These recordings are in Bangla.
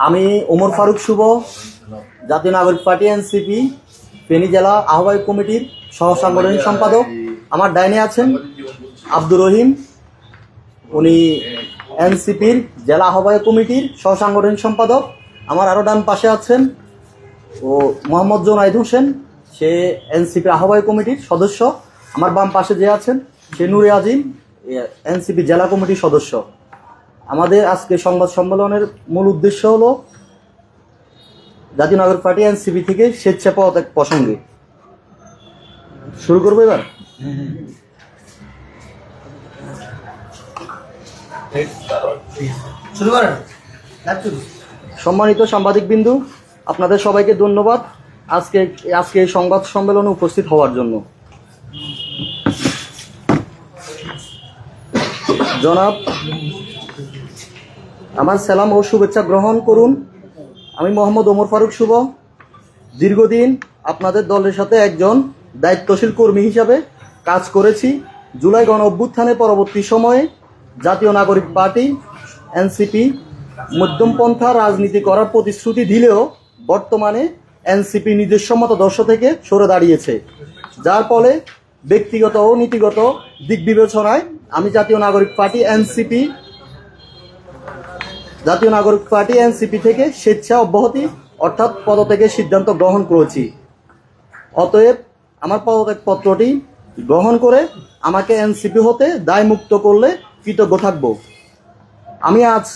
আমি ওমর ফারুক শুভ, জাতীয় নাগরিক পার্টি এনসিপি ফেনী জেলা আহ্বায়ক কমিটির সহ সাংগঠনিক সম্পাদক। আমার ডাইনে আছেন আব্দুর রহিম, উনি এনসিপির জেলা আহ্বায়ক কমিটির সহ সাংগঠনিক সম্পাদক। আমার আরও ডান পাশে আছেন ও মোহাম্মদ জোনাইদ হোসেন, সে এনসিপির আহ্বায়ক কমিটির সদস্য। আমার বাম পাশে যে আছেন সে নুরে আজিম, এনসিপি জেলা কমিটির সদস্য। আমাদের আজকে সংবাদ সম্মেলনের মূল উদ্দেশ্য হলো জাতীয় নাগরিক পার্টি এনসিপি থেকে স্বেচ্ছা পদত্যাগ প্রসঙ্গে। শুরু করবো এবার। সম্মানিত সাংবাদিকবৃন্দু, আপনাদের সবাইকে ধন্যবাদ আজকে এই সংবাদ সম্মেলনে উপস্থিত হওয়ার জন্য। জনাব, আমার সালাম ও শুভেচ্ছা গ্রহণ করুন। আমি মোহাম্মদ ওমর ফারুক শুভ, দীর্ঘদিন আপনাদের দলের সাথে একজন দায়িত্বশীল কর্মী হিসাবে কাজ করেছি। জুলাই গণ অভ্যুত্থানের পরবর্তী সময়ে জাতীয় নাগরিক পার্টি এনসিপি মধ্যমপন্থা রাজনীতি করার প্রতিশ্রুতি দিলেও বর্তমানে এনসিপি নিজস্ব মতাদর্শ থেকে সরে দাঁড়িয়েছে, যার ফলে ব্যক্তিগত ও নীতিগত দিক বিবেচনায় আমি জাতীয় নাগরিক পার্টি এনসিপি থেকে স্বেচ্ছা অব্যাহতি অর্থাৎ পদত্যাগের সিদ্ধান্ত গ্রহণ করেছি। অতএব আমার পদত্যাগ পত্রটি গ্রহণ করে আমাকে এনসিপি হতে দায়মুক্ত করলে কৃতজ্ঞ থাকব। আমি আজ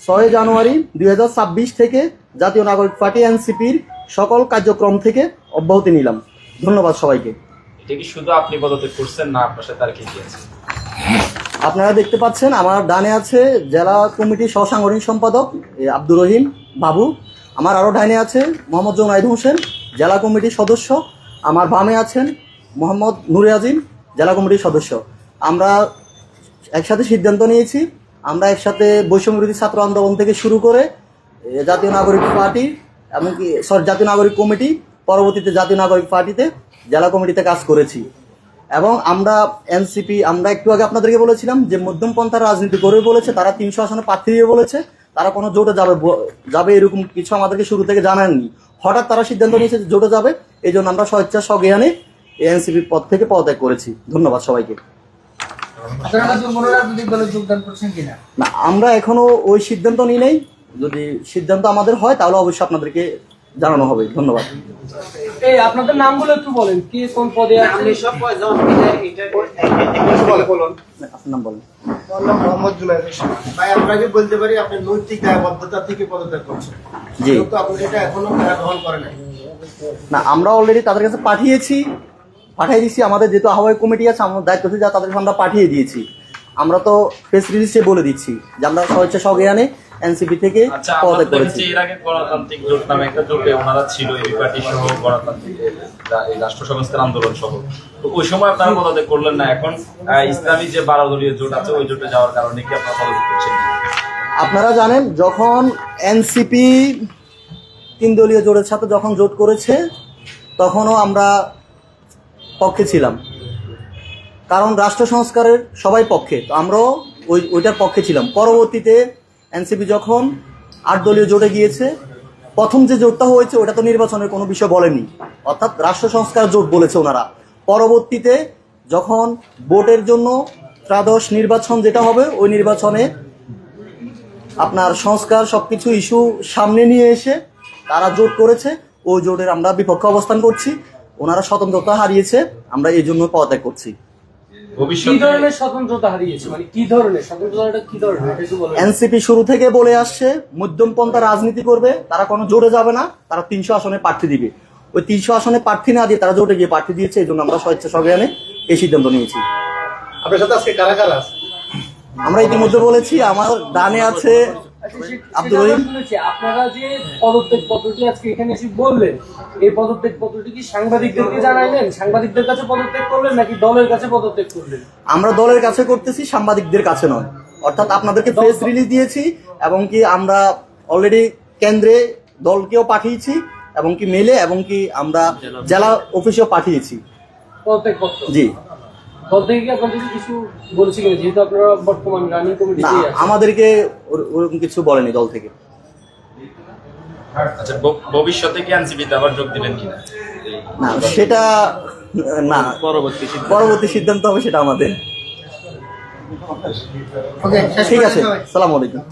6 জানুয়ারি 2026 থেকে জাতীয় নাগরিক পার্টি এনসিপির সকল কার্যক্রম থেকে অব্যাহতি নিলাম। ধন্যবাদ সবাইকে। এটা কি শুধু আপনি পদত্যাগ করছেন না আপনার সাথে আর কি আছে? আপনারা দেখতে পাচ্ছেন আমার ডানে আছে জেলা কমিটির সহ সাংগঠনিক সম্পাদক আব্দুর রহিম বাবু। আমার আরও ডাইনে আছে মোহাম্মদ জোনাইদ হোসেন, জেলা কমিটির সদস্য। আমার বামে আছেন মোহাম্মদ নুরে আজিম, জেলা কমিটির সদস্য। আমরা একসাথে সিদ্ধান্ত নিয়েছি, আমরা একসাথে বৈষম্যবিরোধী ছাত্র আন্দোলন থেকে শুরু করে জাতীয় নাগরিক পার্টি এমনকি জাতীয় নাগরিক কমিটি, পরবর্তীতে জাতীয় নাগরিক পার্টিতে জেলা কমিটিতে কাজ করেছি। এবং আমরা এনসিপি, আমরা একটু আগে আপনাদেরকে বলেছিলাম যে মধ্যমপন্থার রাজনীতি করবে বলেছে, তারা 300 আসনে প্রার্থী দিয়ে বলেছে, তারা কোনো জোটে যাবে এরকম কিছু আমাদেরকে শুরু থেকে জানাননি। হঠাৎ তারা সিদ্ধান্ত নিয়েছে যে জোটে যাবে, এই জন্য আমরা স্বেচ্ছা স্বজ্ঞানে এনসিপির পদ থেকে পদত্যাগ করেছি। ধন্যবাদ সবাইকে। না, আমরা এখনো ওই সিদ্ধান্ত নিই নাই। যদি সিদ্ধান্ত আমাদের হয় তাহলে অবশ্যই আপনাদেরকে জানানো হবে। ধন্যবাদ। এই আপনাদের নামগুলো একটু বলেন, কি কোন পদে আছেন? সব কয়জন? বলুন, আপনার নাম বলেন। মোহাম্মদ জুনাইদ হোসেন। ভাই, আপনাকে বলতে পারি আপনি নৈতিক দায়বদ্ধতা থেকে পদত্যাগ করছেন। জি, তো আপনি এটা এখনো গ্রহণ করেন নাই। না, আমরা অলরেডি তাদের কাছে পাঠিয়ে দিয়েছি। আমাদের যেহেতু আহ্বায়ক কমিটি আছে, আমার দায়িত্ব ছিল যা তাদেরকে আমরা পাঠিয়ে দিয়েছি। আমরা তো প্রেস রিলিজে বলে দিচ্ছি যে আমরা স্বেচ্ছা স্বজ্ঞানে এনসিপি থেকে পদত্যাগ করেছি। এর আগে গণতান্ত্রিক জোট নামে একটা জোটে ওনারা ছিল, এবি পার্টি সহ গণতান্ত্রিক এই রাষ্ট্র সংস্কার আন্দোলন সহ। তো ওই সময় আপনারা পদত্যাগ করলেন না। এখন ইসলামী যে 12 দলীয় জোট আছে ওই জোটে যাওয়ার কারণে কি আপনারা পদত্যাগ করছেন? আপনারা জানেন, যখন এনসিপি 3 দলীয় জোটের সাথে যখন জোট করেছে তখনও আমরা পক্ষে ছিলাম, কারণ রাষ্ট্র সংস্কারের সবাই পক্ষে, তো আমরাও ওইটার পক্ষে ছিলাম। পরবর্তীতে এনসিপি যখন 8 দলীয় জোটে গিয়েছে, প্রথম যে জোটটা হয়েছে ওটা তো নির্বাচনের কোনো বিষয় বলেনি, অর্থাৎ রাষ্ট্র সংস্কার জোট বলেছে ওনারা। পরবর্তীতে যখন ভোটের জন্য ত্রাদশ নির্বাচন যেটা হবে, ওই নির্বাচনে আপনার সংস্কার সবকিছু ইস্যু সামনে নিয়ে এসে তারা জোট করেছে। ওই জোটের আমরা বিপক্ষে অবস্থান করছি। ওনারা স্বতন্ত্রতা হারিয়েছে, আমরা এই জন্য পদত্যাগ করছি। কি ধরনের স্বতন্ত্রতা হারিয়েছে, মানে কি ধরনের স্বতন্ত্রতাটা, কি ধরনের এটা একটু বলেন। এনসিপি শুরু থেকে বলে আসছে মধ্যমপন্থা রাজনীতি করবে, তারা কোনো জোটে যাবে না, তারা 300 আসনে প্রার্থী দিবে। ওই 300 আসনে প্রার্থী না দিয়ে তারা জোটে গিয়ে প্রার্থী দিয়েছে, এই জন্য আমরা স্বেচ্ছা স্বজ্ঞানে এই সিদ্ধান্ত নিয়েছি। আপনার সাথে আজকে কারা কারা আছে? আমরা ইতিমধ্যে বলেছি, আমার ডানে আছে আব্দুর রহিম। আপনারা যে পদত্যাগ পত্রটি আজকে এখানে এসে বললেন, এই পদত্যাগ পত্রটি কি সাংবাদিকদেরকে জানাইলেন? সাংবাদিকদের কাছে পদত্যাগ করলেন নাকি দলের কাছে পদত্যাগ করলেন? আমরা দলের কাছে করতেছি, সাংবাদিকদের কাছে নয়। অর্থাৎ আপনাদেরকে প্রেস রিলিজ দিয়েছি, এবং কি আমরা অলরেডি কেন্দ্রে দলকেও পাঠিয়েছি, এবং কি মেলে, এবং কি আমরা জেলা অফিসেও পাঠিয়েছি পদত্যাগ পত্র। জি। দল থেকে কি আপনাদেরকে কিছু বলছে কিনা, যেহেতু আপনারা বর্তমান রানিং না, কমিটিতেই আছেন? আমাদেরকে ওরকম কিছু বলেনি দল থেকে। আচ্ছা, ভবিষ্যতে কি এনসিপিতে আবার যোগ দিবেন কিনা? না, সেটা না, পরবর্তী সিদ্ধান্ত হবে সেটা আমাদের। ওকে, ঠিক আছে, সালাম আলাইকুম।